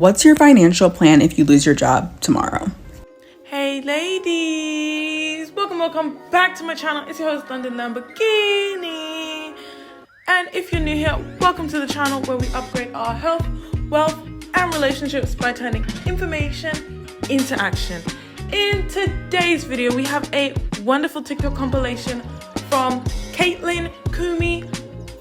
What's your financial plan if you lose your job tomorrow? Hey ladies, welcome back to my channel. It's your host London Lamborghini, and if you're new here, welcome to the channel where we upgrade our health, wealth and relationships by turning information into action. In today's video we have a wonderful TikTok compilation from Caitlin Kumi.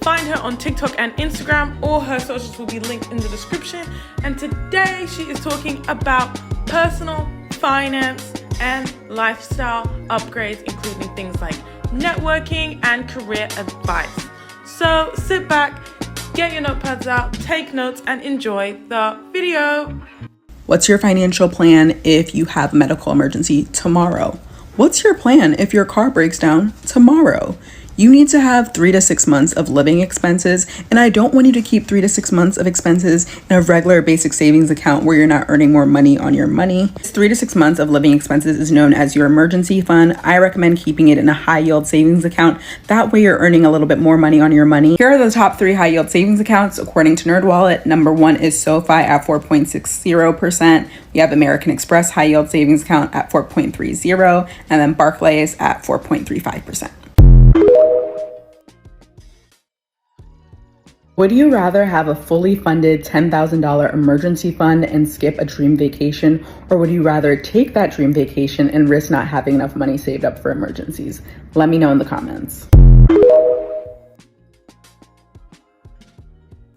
Find her on TikTok and Instagram. All her socials will be linked in the description. And today she is talking about personal finance and lifestyle upgrades, including things like networking and career advice. So sit back, get your notepads out, take notes, and enjoy the video. What's your financial plan if you have a medical emergency tomorrow? What's your plan if your car breaks down tomorrow? You need to have 3 to 6 months of living expenses, and I don't want you to keep 3 to 6 months of expenses in a regular basic savings account where you're not earning more money on your money. 3 to 6 months of living expenses is known as your emergency fund. I recommend keeping it in a high yield savings account. That way you're earning a little bit more money on your money. Here are the top 3 high yield savings accounts according to NerdWallet. Number 1 is SoFi at 4.60%. We have American Express high yield savings account at 4.30%, and then Barclays at 4.35%. Would you rather have a fully funded $10,000 emergency fund and skip a dream vacation, or would you rather take that dream vacation and risk not having enough money saved up for emergencies? Let me know in the comments.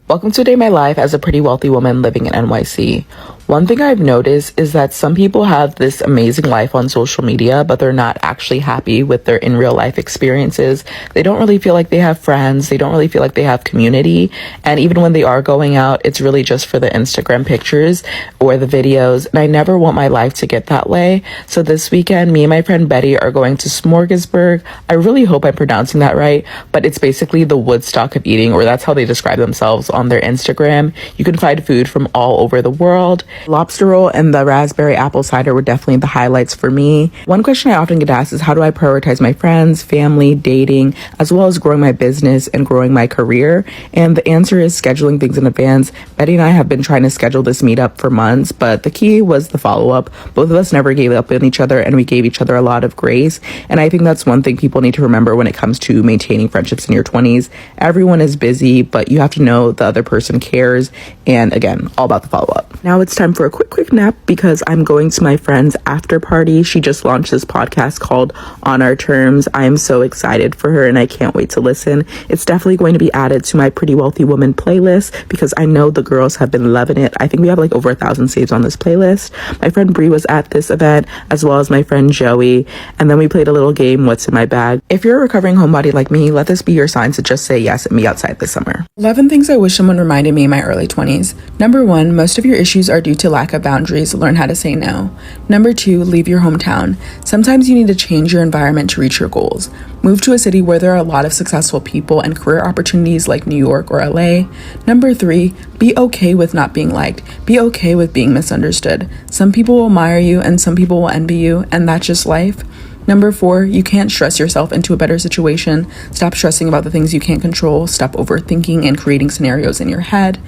Welcome to a day in my life as a pretty wealthy woman living in NYC. One thing I've noticed is that some people have this amazing life on social media, but they're not actually happy with their in real life experiences. They don't really feel like they have friends. They don't really feel like they have community. And even when they are going out, it's really just for the Instagram pictures or the videos. And I never want my life to get that way. So this weekend, me and my friend Betty are going to Smorgasburg. I really hope I'm pronouncing that right, but it's basically the Woodstock of eating, or that's how they describe themselves on their Instagram. You can find food from all over the world. Lobster roll and the raspberry apple cider were definitely the highlights for me. One question I often get asked is, how do I prioritize my friends, family, dating, as well as growing my business and growing my career? And the answer is scheduling things in advance. Betty and I have been trying to schedule this meetup for months, but the key was the follow-up. Both of us never gave up on each other, and we gave each other a lot of grace. And I think that's one thing people need to remember when it comes to maintaining friendships in your 20s. Everyone is busy, but you have to know the other person cares. And again, all about the follow-up. Now it's time for a quick nap because I'm going to my friend's after party. She just launched this podcast called On Our Terms. I am so excited for her and I can't wait to listen. It's definitely going to be added to my Pretty Wealthy Woman playlist because I know the girls have been loving it. I think we have like over 1,000 saves on this playlist. My friend Bree was at this event, as well as my friend Joey, and then we played a little game, What's in My Bag. If you're a recovering homebody like me, let this be your sign to just say yes and be outside this summer. 11 things I wish someone reminded me in my early 20s. Number 1, most of your issues are due to lack of boundaries. Learn how to say no. Number 2, leave your hometown. Sometimes you need to change your environment to reach your goals. Move to a city where there are a lot of successful people and career opportunities like New York or LA. Number 3, be okay with not being liked. Be okay with being misunderstood. Some people will admire you and some people will envy you, and that's just life. Number 4, you can't stress yourself into a better situation. Stop stressing about the things you can't control. Stop overthinking and creating scenarios in your head.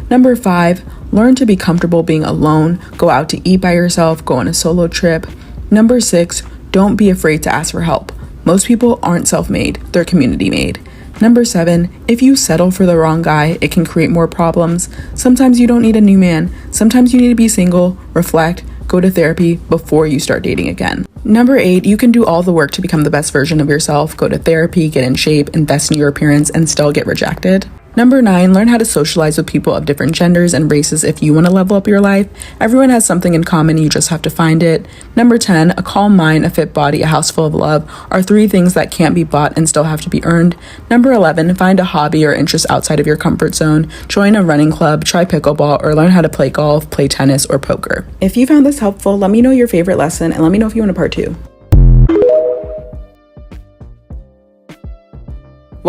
Number 5, learn to be comfortable being alone. Go out to eat by yourself. Go on a solo trip. Number 6, don't be afraid to ask for help. Most people aren't self-made. They're community-made. Number 7, if you settle for the wrong guy, it can create more problems. Sometimes you don't need a new man. Sometimes you need to be single, reflect, go to therapy before you start dating again. Number 8, you can do all the work to become the best version of yourself. Go to therapy, get in shape, invest in your appearance, and still get rejected. Number 9, learn how to socialize with people of different genders and races if you want to level up your life. Everyone has something in common, you just have to find it. Number 10, a calm mind, a fit body, a house full of love are 3 things that can't be bought and still have to be earned. Number 11, find a hobby or interest outside of your comfort zone. Join a running club, try pickleball, or learn how to play golf, play tennis, or poker. If you found this helpful, let me know your favorite lesson and let me know if you want a part 2.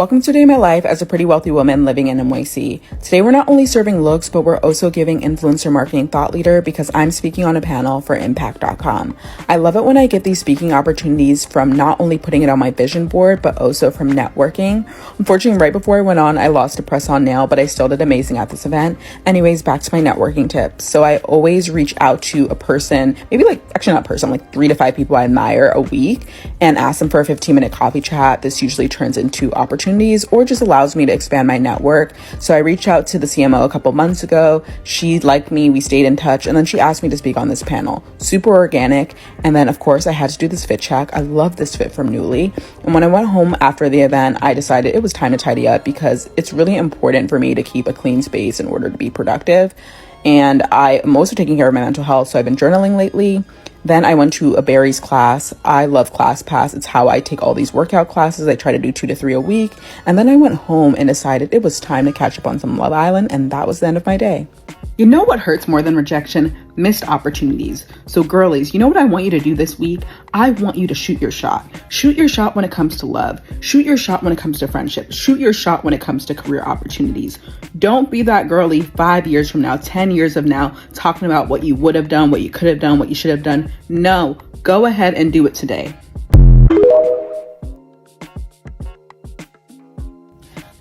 Welcome to Today in My Life as a pretty wealthy woman living in NYC. Today we're not only serving looks, but we're also giving influencer marketing thought leader because I'm speaking on a panel for impact.com. I love it when I get these speaking opportunities from not only putting it on my vision board, but also from networking. Unfortunately, right before I went on, I lost a press-on nail, but I still did amazing at this event. Anyways, back to my networking tips. So I always reach out to a person, maybe not person, 3 to 5 people I admire a week and ask them for a 15-minute coffee chat. This usually turns into opportunities or just allows me to expand my network. So I reached out to the CMO a couple months ago. She liked me, we stayed in touch, and then she asked me to speak on this panel. Super organic. And then of course I had to do this fit check. I love this fit from Newly. And when I went home after the event, I decided it was time to tidy up because it's really important for me to keep a clean space in order to be productive. And I'm also taking care of my mental health. So I've been journaling lately. Then I went to a Barry's class. I love ClassPass. It's how I take all these workout classes. I try to do 2 to 3 a week. And then I went home and decided it was time to catch up on some Love Island. And that was the end of my day. You know what hurts more than rejection? Missed opportunities. So girlies, you know what I want you to do this week? I want you to shoot your shot. Shoot your shot when it comes to love. Shoot your shot when it comes to friendship. Shoot your shot when it comes to career opportunities. Don't be that girly 5 years from now, 10 years of now, talking about what you would have done, what you could have done, what you should have done. No, go ahead and do it today.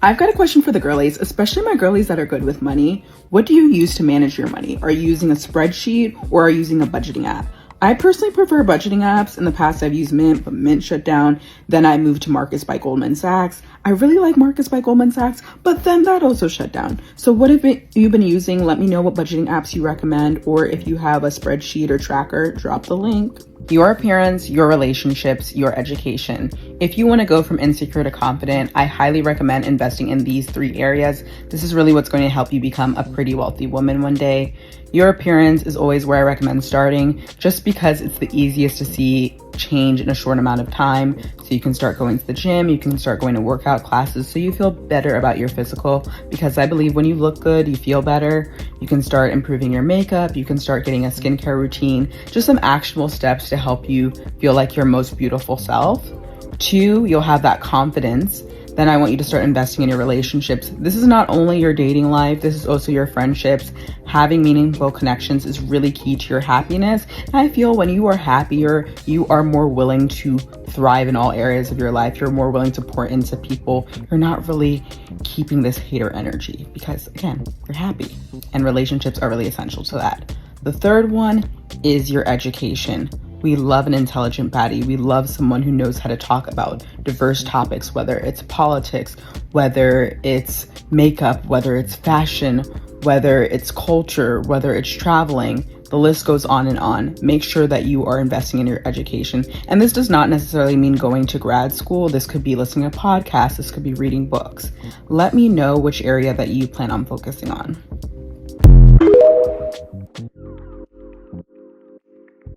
I've got a question for the girlies, especially my girlies that are good with money. What do you use to manage your money? Are you using a spreadsheet or are you using a budgeting app? I personally prefer budgeting apps. In the past, I've used Mint, but Mint shut down. Then I moved to Marcus by Goldman Sachs. I really like Marcus by Goldman Sachs, but then that also shut down. So what have you been using? Let me know what budgeting apps you recommend, or if you have a spreadsheet or tracker, drop the link. Your appearance, your relationships, your education. If you want to go from insecure to confident, I highly recommend investing in these 3 areas. This is really what's going to help you become a pretty wealthy woman one day. Your appearance is always where I recommend starting, just because it's the easiest to see change in a short amount of time. So you can start going to the gym, you can start going to workout classes so you feel better about your physical, because I believe when you look good, you feel better. You can start improving your makeup, you can start getting a skincare routine, just some actionable steps to help you feel like your most beautiful self. 2, you'll have that confidence. Then I want you to start investing in your relationships. This is not only your dating life, this is also your friendships. Having meaningful connections is really key to your happiness. And I feel when you are happier, you are more willing to thrive in all areas of your life. You're more willing to pour into people. You're not really keeping this hater energy because, again, you're happy. And relationships are really essential to that. The third one is your education. We love an intelligent baddie. We love someone who knows how to talk about diverse topics, whether it's politics, whether it's makeup, whether it's fashion, whether it's culture, whether it's traveling. The list goes on and on. Make sure that you are investing in your education. And this does not necessarily mean going to grad school. This could be listening to podcasts. This could be reading books. Let me know which area that you plan on focusing on.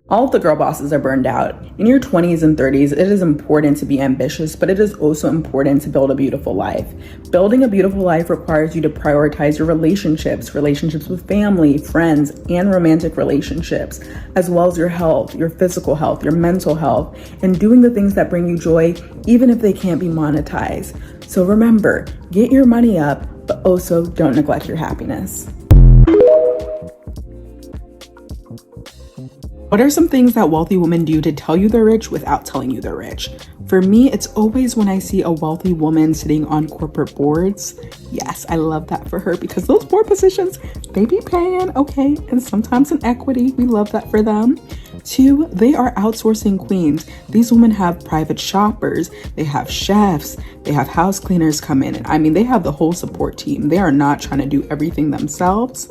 All of the girl bosses are burned out. In your 20s and 30s, it is important to be ambitious, but it is also important to build a beautiful life. Building a beautiful life requires you to prioritize your relationships with family, friends, and romantic relationships, as well as your health, your physical health, your mental health, and doing the things that bring you joy, even if they can't be monetized. So remember, get your money up, but also don't neglect your happiness. What are some things that wealthy women do to tell you they're rich without telling you they're rich? For me, it's always when I see a wealthy woman sitting on corporate boards. Yes, I love that for her because those board positions, they be paying, okay, and sometimes in equity. We love that for them. 2, they are outsourcing queens. These women have private shoppers, they have chefs, they have house cleaners come in. And I mean, they have the whole support team. They are not trying to do everything themselves.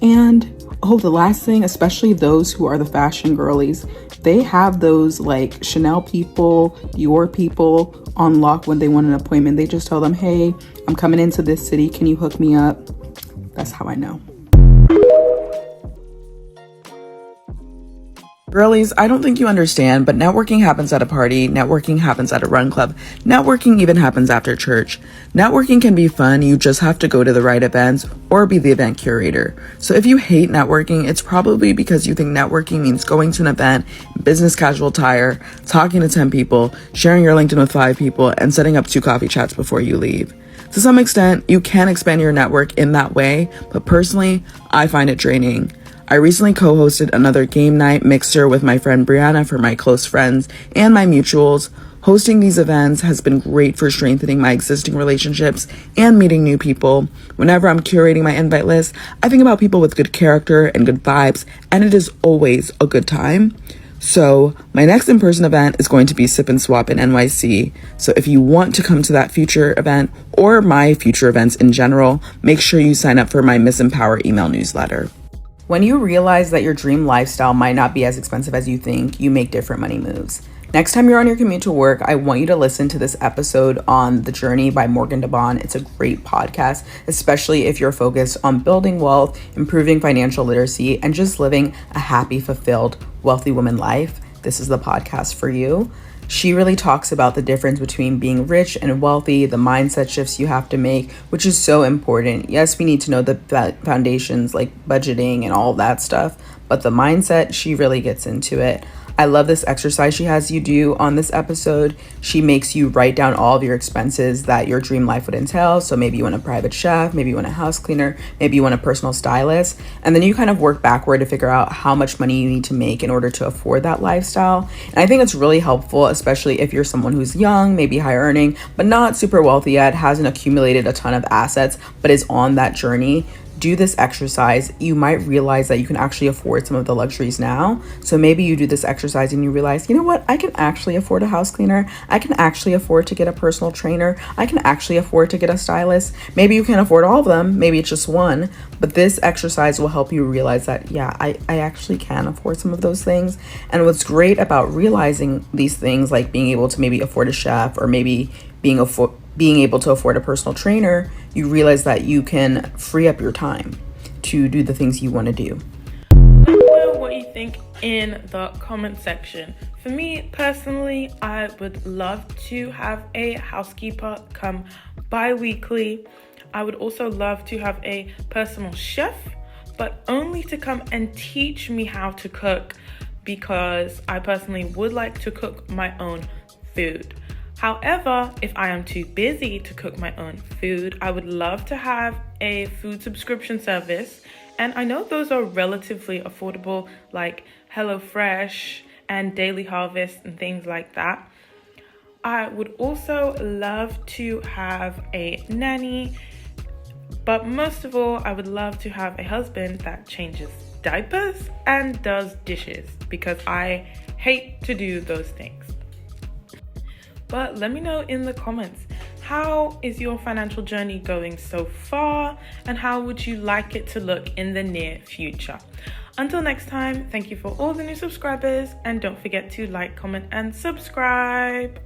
And the last thing, especially those who are the fashion girlies, they have those like Chanel people, Dior people on lock when they want an appointment. They just tell them, hey, I'm coming into this city. Can you hook me up? That's how I know. Girlies, I don't think you understand, but networking happens at a party, networking happens at a run club, networking even happens after church. Networking can be fun, you just have to go to the right events or be the event curator. So if you hate networking, it's probably because you think networking means going to an event, business casual attire, talking to 10 people, sharing your LinkedIn with 5 people, and setting up 2 coffee chats before you leave. To some extent, you can expand your network in that way, but personally, I find it draining. I recently co-hosted another game night mixer with my friend Brianna for my close friends and my mutuals. Hosting these events has been great for strengthening my existing relationships and meeting new people. Whenever I'm curating my invite list, I think about people with good character and good vibes, and it is always a good time. So my next in-person event is going to be Sip and Swap in NYC. So if you want to come to that future event or my future events in general, make sure you sign up for my Miss Empower email newsletter. When you realize that your dream lifestyle might not be as expensive as you think, you make different money moves. Next time you're on your commute to work, I want you to listen to this episode on The Journey by Morgan DeBon. It's a great podcast, especially if you're focused on building wealth, improving financial literacy, and just living a happy, fulfilled, wealthy woman life. This is the podcast for you. She really talks about the difference between being rich and wealthy, the mindset shifts you have to make, which is so important. Yes, we need to know the foundations like budgeting and all that stuff, but the mindset, she really gets into it. I love this exercise she has you do on this episode. She makes you write down all of your expenses that your dream life would entail. So maybe you want a private chef, maybe you want a house cleaner, maybe you want a personal stylist. And then you kind of work backward to figure out how much money you need to make in order to afford that lifestyle. And I think it's really helpful, especially if you're someone who's young, maybe high earning, but not super wealthy yet, hasn't accumulated a ton of assets, but is on that journey. Do this exercise. You might realize that you can actually afford some of the luxuries now. So maybe you do this exercise and you realize, you know what? I can actually afford a house cleaner. I can actually afford to get a personal trainer. I can actually afford to get a stylist. Maybe you can't afford all of them. Maybe it's just one. But this exercise will help you realize that, yeah, I actually can afford some of those things. And what's great about realizing these things, like being able to maybe afford a chef or maybe being able to afford a personal trainer, you realize that you can free up your time to do the things you want to do. Let me know what you think in the comment section. For me personally, I would love to have a housekeeper come bi-weekly. I would also love to have a personal chef, but only to come and teach me how to cook, because I personally would like to cook my own food. However, if I am too busy to cook my own food, I would love to have a food subscription service. And I know those are relatively affordable, like HelloFresh and Daily Harvest and things like that. I would also love to have a nanny, but most of all, I would love to have a husband that changes diapers and does dishes, because I hate to do those things. But let me know in the comments, how is your financial journey going so far, and how would you like it to look in the near future? Until next time, thank you for all the new subscribers, and don't forget to like, comment, and subscribe.